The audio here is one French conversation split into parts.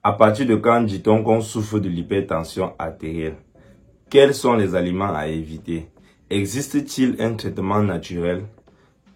À partir de quand dit-on qu'on souffre de l'hypertension artérielle? Quels sont les aliments à éviter? Existe-t-il un traitement naturel?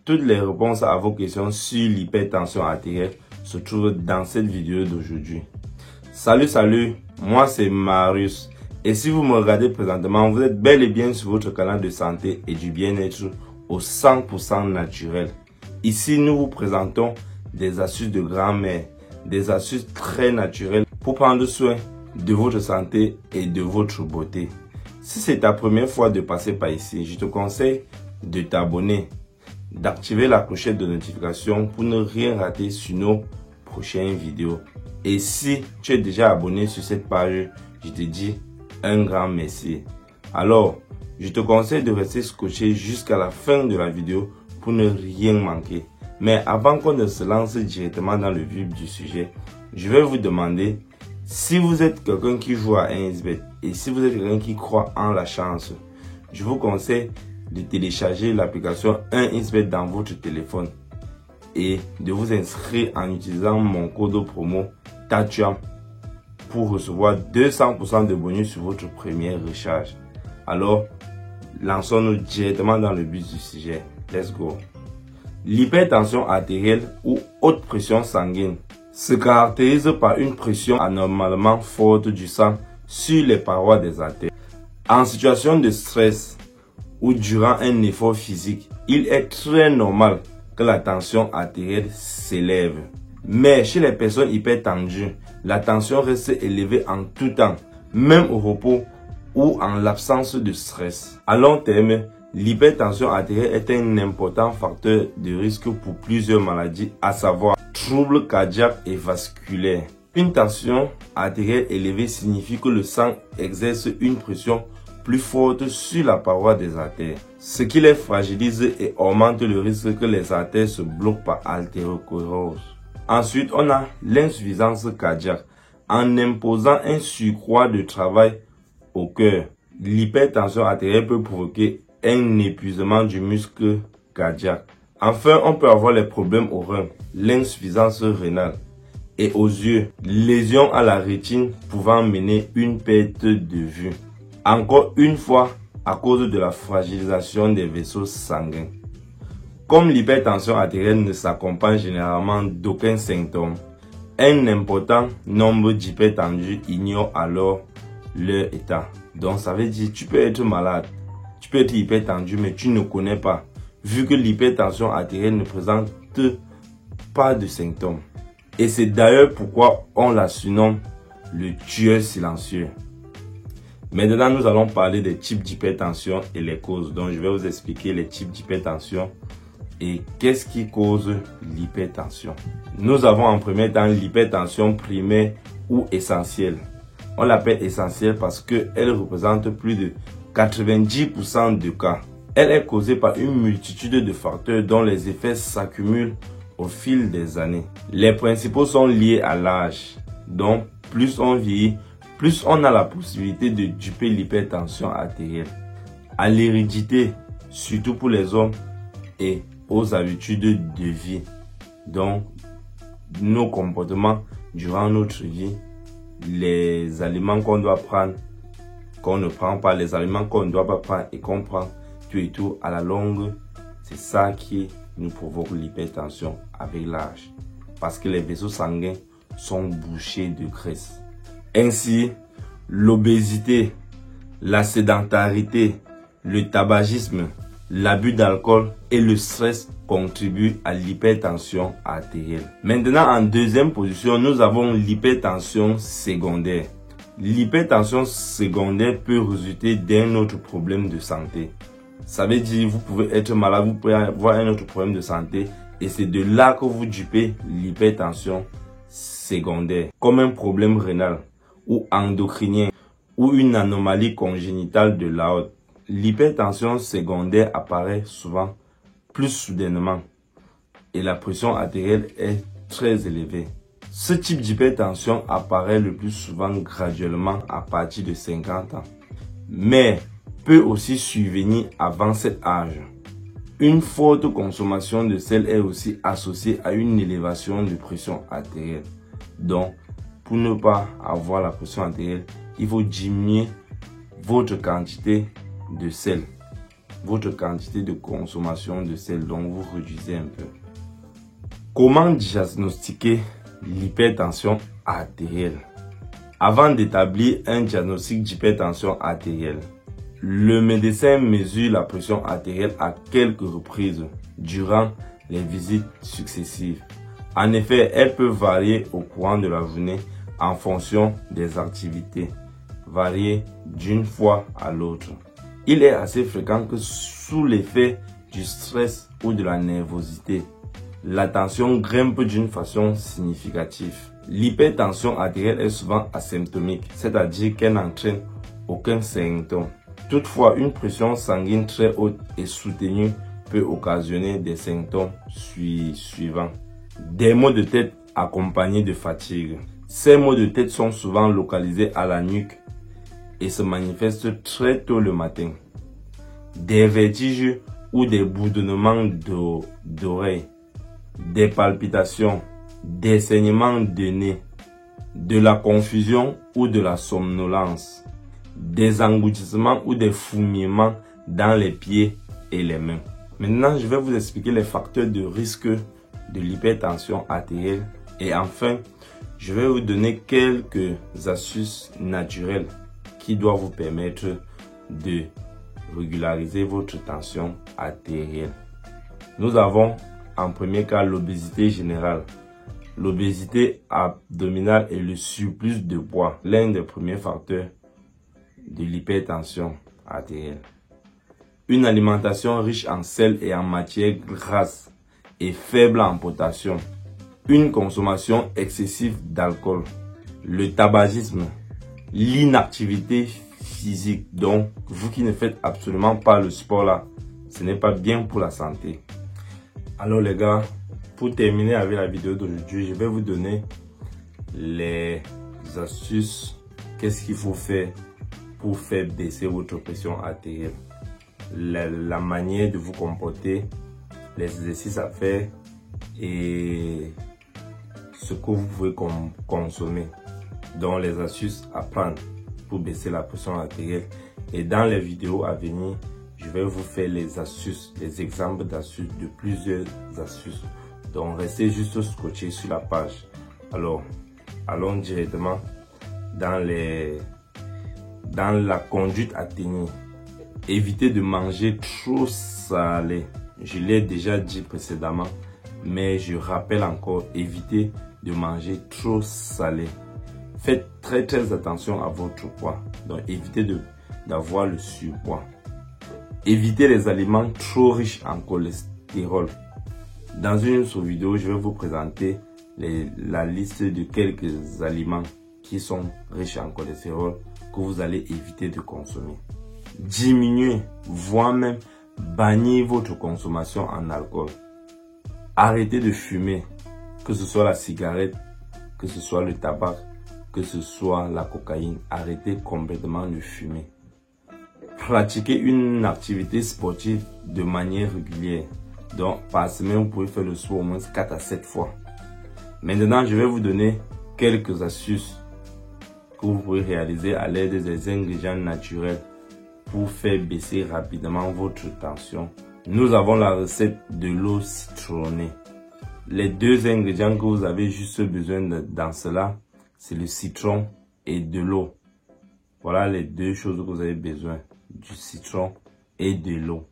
Toutes les réponses à vos questions sur l'hypertension artérielle se trouvent dans cette vidéo d'aujourd'hui. Salut, moi c'est Marius. Et si vous me regardez présentement, vous êtes bel et bien sur votre canal de santé et du bien-être au 100% naturel. Ici, nous vous présentons des astuces de grand-mère, des astuces très naturelles pour prendre soin de votre santé et de votre beauté. Si c'est ta première fois de passer par ici, je te conseille de t'abonner, d'activer la clochette de notification pour ne rien rater sur nos prochaines vidéos. Et si tu es déjà abonné sur cette page, je te dis un grand merci. Alors, je te conseille de rester scotché jusqu'à la fin de la vidéo pour ne rien manquer. Mais avant qu'on ne se lance directement dans le vif du sujet, je vais vous demander si vous êtes quelqu'un qui joue à 1xBet et si vous êtes quelqu'un qui croit en la chance, je vous conseille de télécharger l'application 1xBet dans votre téléphone et de vous inscrire en utilisant mon code promo TATUAM pour recevoir 200% de bonus sur votre première recharge. Alors, lançons-nous directement dans le but du sujet. Let's go. L'hypertension artérielle ou haute pression sanguine se caractérise par une pression anormalement forte du sang sur les parois des artères. En situation de stress ou durant un effort physique, il est très normal que la tension artérielle s'élève. Mais chez les personnes hypertendues, la tension reste élevée en tout temps, même au repos ou en l'absence de stress. À long terme, l'hypertension artérielle est un important facteur de risque pour plusieurs maladies, à savoir troubles cardiaques et vasculaires. Une tension artérielle élevée signifie que le sang exerce une pression plus forte sur la paroi des artères, ce qui les fragilise et augmente le risque que les artères se bloquent par athérosclérose. Ensuite, on a l'insuffisance cardiaque. En imposant un surcroît de travail au cœur, l'hypertension artérielle peut provoquer un épuisement du muscle cardiaque. Enfin, on peut avoir les problèmes aux reins, l'insuffisance rénale et aux yeux, lésions à la rétine pouvant mener une perte de vue. Encore une fois, à cause de la fragilisation des vaisseaux sanguins. Comme l'hypertension artérielle ne s'accompagne généralement d'aucun symptôme, un important nombre d'hypertendus ignorent alors leur état. Donc ça veut dire que tu peux être malade, tu peux être hypertendu mais tu ne connais pas, vu que l'hypertension artérielle ne présente pas de symptômes. Et c'est d'ailleurs pourquoi on la surnomme le tueur silencieux. Maintenant, nous allons parler des types d'hypertension et les causes. Donc, je vais vous expliquer les types d'hypertension et qu'est-ce qui cause l'hypertension. Nous avons en premier temps l'hypertension primaire ou essentielle. On l'appelle essentielle parce qu'elle représente plus de 90% de cas. Elle est causée par une multitude de facteurs dont les effets s'accumulent au fil des années. Les principaux sont liés à l'âge. Donc, plus on vieillit, plus on a la possibilité de duper l'hypertension artérielle. À l'hérédité, surtout pour les hommes, et aux habitudes de vie. Donc, nos comportements durant notre vie, les aliments qu'on doit prendre, qu'on ne prend pas, les aliments qu'on ne doit pas prendre et qu'on prend, tout et tout, à la longue, c'est ça qui nous provoque l'hypertension avec l'âge. Parce que les vaisseaux sanguins sont bouchés de graisse. Ainsi, l'obésité, la sédentarité, le tabagisme, l'abus d'alcool et le stress contribuent à l'hypertension artérielle. Maintenant, en deuxième position, nous avons l'hypertension secondaire. L'hypertension secondaire peut résulter d'un autre problème de santé. Ça veut dire que vous pouvez être malade, vous pouvez avoir un autre problème de santé et c'est de là que vous dupez l'hypertension secondaire, comme un problème rénal ou endocrinien ou une anomalie congénitale de l'aorte. L'hypertension secondaire apparaît souvent plus soudainement et la pression artérielle est très élevée. Ce type d'hypertension apparaît le plus souvent graduellement à partir de 50 ans, mais peut aussi survenir avant cet âge. Une forte consommation de sel est aussi associée à une élévation de pression artérielle. Donc, pour ne pas avoir la pression artérielle, il faut diminuer votre quantité de sel, votre quantité de consommation de sel, donc vous réduisez un peu. Comment diagnostiquer l'hypertension artérielle? Avant d'établir un diagnostic d'hypertension artérielle, le médecin mesure la pression artérielle à quelques reprises durant les visites successives. En effet, elle peut varier au cours de la journée en fonction des activités, varier d'une fois à l'autre. Il est assez fréquent que sous l'effet du stress ou de la nervosité, la tension grimpe d'une façon significative. L'hypertension artérielle est souvent asymptomique, c'est-à-dire qu'elle n'entraîne aucun symptôme. Toutefois, une pression sanguine très haute et soutenue peut occasionner des symptômes suivants. Des maux de tête accompagnés de fatigue. Ces maux de tête sont souvent localisés à la nuque et se manifestent très tôt le matin. Des vertiges ou des bourdonnements d'oreilles, des palpitations, des saignements de nez, de la confusion ou de la somnolence, des engloutissements ou des fourmillements dans les pieds et les mains. Maintenant, je vais vous expliquer les facteurs de risque de l'hypertension artérielle et enfin, je vais vous donner quelques astuces naturelles qui doivent vous permettre de régulariser votre tension artérielle. Nous avons en premier cas l'obésité générale. L'obésité abdominale et le surplus de poids, l'un des premiers facteurs de l'hypertension artérielle. Une alimentation riche en sel et en matières grasses et faible en potassium. Une consommation excessive d'alcool. Le tabagisme. L'inactivité physique. Donc, vous qui ne faites absolument pas le sport là, ce n'est pas bien pour la santé. Alors les gars, pour terminer avec la vidéo d'aujourd'hui, je vais vous donner les astuces. Qu'est-ce qu'il faut faire pour faire baisser votre pression artérielle. La manière de vous comporter, les exercices à faire et ce que vous pouvez consommer. Donc les astuces à prendre pour baisser la pression artérielle. Et dans les vidéos à venir, je vais vous faire les astuces, les exemples d'astuces, de plusieurs astuces. Donc restez juste scotché sur la page. Alors, allons directement dans la conduite à tenir. Évitez de manger trop salé. Je l'ai déjà dit précédemment, mais je rappelle encore, évitez de manger trop salé. Faites très attention à votre poids. Donc évitez d'avoir le surpoids. Évitez les aliments trop riches en cholestérol. Dans une autre vidéo, je vais vous présenter la liste de quelques aliments qui sont riches en cholestérol que vous allez éviter de consommer. Diminuez, voire même bannir votre consommation en alcool. Arrêtez de fumer, que ce soit la cigarette, que ce soit le tabac, que ce soit la cocaïne. Arrêtez complètement de fumer. Pratiquez une activité sportive de manière régulière. Donc, par semaine, vous pouvez faire le sport au moins 4 à 7 fois. Maintenant, je vais vous donner quelques astuces que vous pouvez réaliser à l'aide des ingrédients naturels pour faire baisser rapidement votre tension. Nous avons la recette de l'eau citronnée. Les deux ingrédients que vous avez juste besoin dans cela, c'est le citron et de l'eau. Voilà les deux choses que vous avez besoin, du citron et de l'eau.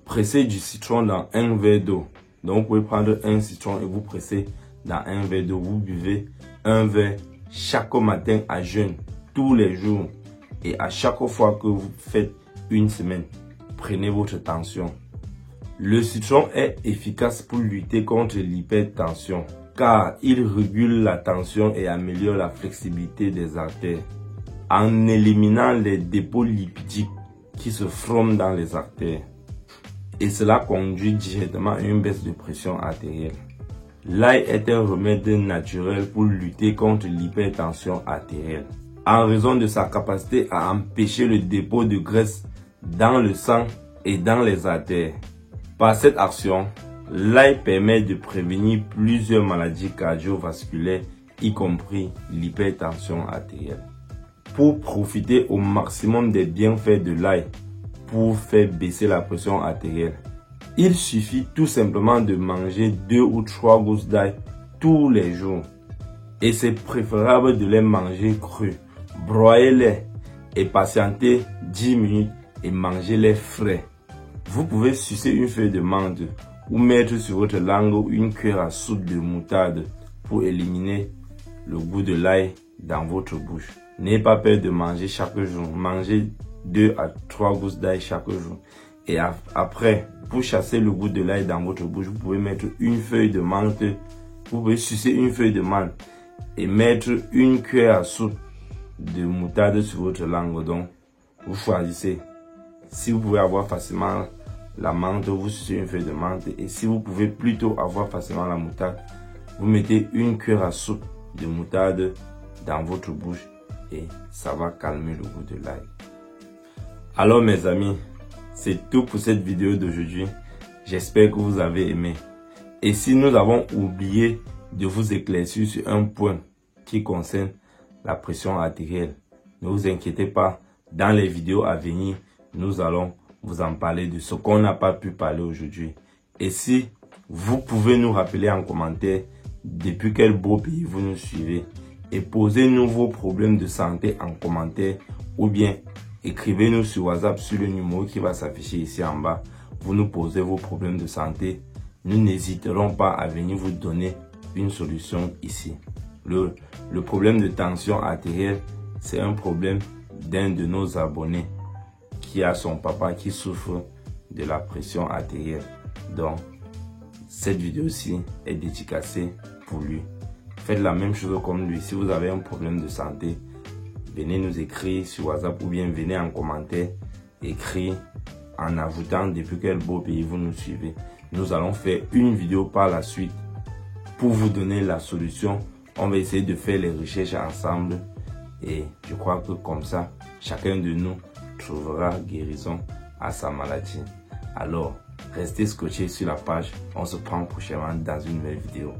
Pressez du citron dans un verre d'eau. Donc vous pouvez prendre un citron et vous pressez dans un verre d'eau. Vous buvez un verre chaque matin à jeûne, tous les jours. Et à chaque fois que vous faites une semaine, prenez votre tension. Le citron est efficace pour lutter contre l'hypertension car il régule la tension et améliore la flexibilité des artères en éliminant les dépôts lipidiques qui se forment dans les artères. Et cela conduit directement à une baisse de pression artérielle. L'ail est un remède naturel pour lutter contre l'hypertension artérielle en raison de sa capacité à empêcher le dépôt de graisse dans le sang et dans les artères. Par cette action, l'ail permet de prévenir plusieurs maladies cardiovasculaires, y compris l'hypertension artérielle. Pour profiter au maximum des bienfaits de l'ail pour faire baisser la pression artérielle, il suffit tout simplement de manger 2 ou 3 gousses d'ail tous les jours. Et c'est préférable de les manger crus. Broyez-les et patientez 10 minutes et mangez-les frais. Vous pouvez sucer une feuille de menthe ou mettre sur votre langue une cuillère à soupe de moutarde pour éliminer le goût de l'ail dans votre bouche. N'ayez pas peur de manger chaque jour. Mangez 2 à 3 gousses d'ail chaque jour. Et après, pour chasser le goût de l'ail dans votre bouche, vous pouvez mettre une feuille de menthe. Vous pouvez sucer une feuille de menthe et mettre une cuillère à soupe de moutarde sur votre langue. Donc, vous choisissez. Si vous pouvez avoir facilement la menthe, vous sucez une feuille de menthe. Et si vous pouvez plutôt avoir facilement la moutarde, vous mettez une cuillère à soupe de moutarde dans votre bouche et ça va calmer le goût de l'ail. Alors mes amis, c'est tout pour cette vidéo d'aujourd'hui. J'espère que vous avez aimé. Et si nous avons oublié de vous éclaircir sur un point qui concerne la pression artérielle, ne vous inquiétez pas. Dans les vidéos à venir, nous allons vous en parler de ce qu'on n'a pas pu parler aujourd'hui. Et si vous pouvez nous rappeler en commentaire depuis quel beau pays vous nous suivez et posez-nous vos problèmes de santé en commentaire ou bien écrivez-nous sur WhatsApp sur le numéro qui va s'afficher ici en bas. Vous nous posez vos problèmes de santé. Nous n'hésiterons pas à venir vous donner une solution ici. Le problème de tension artérielle, c'est un problème d'un de nos abonnés qui a son papa qui souffre de la pression artérielle. Donc, cette vidéo-ci est dédicacée pour lui. Faites la même chose comme lui. Si vous avez un problème de santé, venez nous écrire sur WhatsApp ou bien venez en commentaire, écrire en ajoutant depuis quel beau pays vous nous suivez. Nous allons faire une vidéo par la suite pour vous donner la solution. On va essayer de faire les recherches ensemble et je crois que comme ça, chacun de nous trouvera guérison à sa maladie. Alors, restez scotchés sur la page. On se prend prochainement dans une nouvelle vidéo.